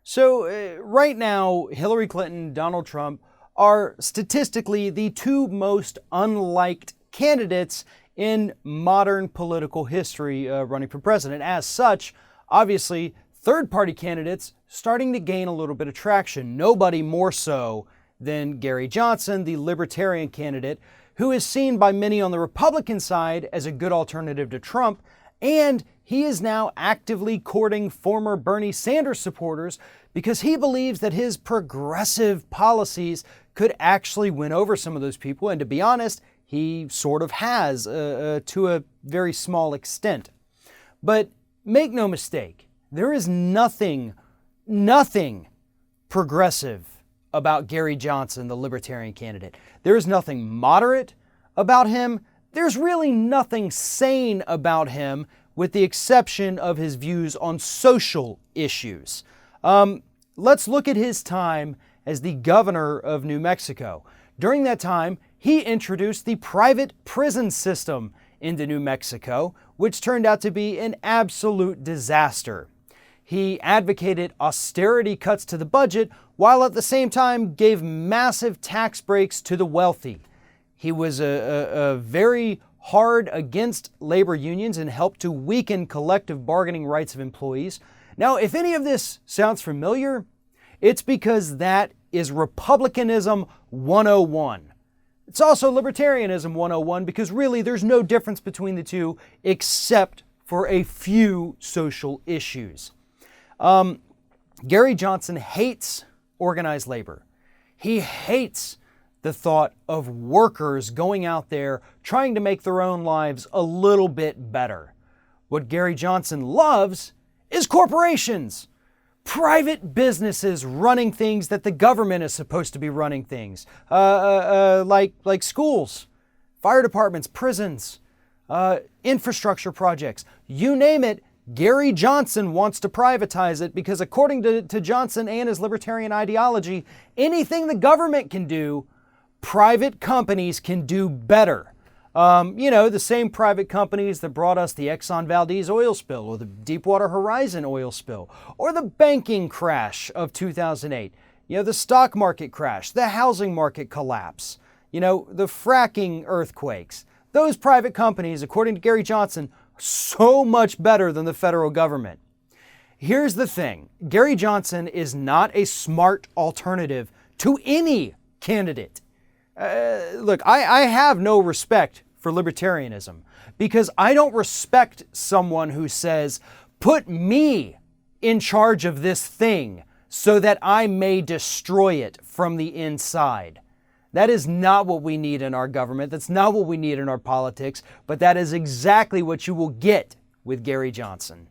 So right now, Hillary Clinton, Donald Trump are statistically the two most unliked candidates in modern political history running for president. As such, obviously, third-party candidates starting to gain a little bit of traction. Nobody more so than Gary Johnson, the Libertarian candidate, who is seen by many on the Republican side as a good alternative to Trump, and he is now actively courting former Bernie Sanders supporters because he believes that his progressive policies could actually win over some of those people. And to be honest, he sort of has to a very small extent. But make no mistake, there is nothing progressive about Gary Johnson, the Libertarian candidate. There is nothing moderate about him. There's really nothing sane about him, with the exception of his views on social issues. Let's look at his time as the governor of New Mexico. During that time, he introduced the private prison system into New Mexico, which turned out to be an absolute disaster. He advocated austerity cuts to the budget, while at the same time gave massive tax breaks to the wealthy. He was very hard against labor unions and helped to weaken collective bargaining rights of employees. Now, if any of this sounds familiar, it's because that is Republicanism 101. It's also Libertarianism 101 because really there's no difference between the two except for a few social issues. Gary Johnson hates organized labor. He hates the thought of workers going out there trying to make their own lives a little bit better. What Gary Johnson loves is corporations, private businesses running things that the government is supposed to be running things, like schools, fire departments, prisons, infrastructure projects, you name it. Gary Johnson wants to privatize it because according to Johnson and his libertarian ideology, anything the government can do, private companies can do better. The same private companies that brought us the Exxon Valdez oil spill or the Deepwater Horizon oil spill or the banking crash of 2008, the stock market crash, the housing market collapse, the fracking earthquakes. Those private companies, according to Gary Johnson, so much better than the federal government. Here's the thing. Gary Johnson is not a smart alternative to any candidate. Look, I have no respect for libertarianism because I don't respect someone who says, put me in charge of this thing so that I may destroy it from the inside. That is not what we need in our government. That's not what we need in our politics, but that is exactly what you will get with Gary Johnson.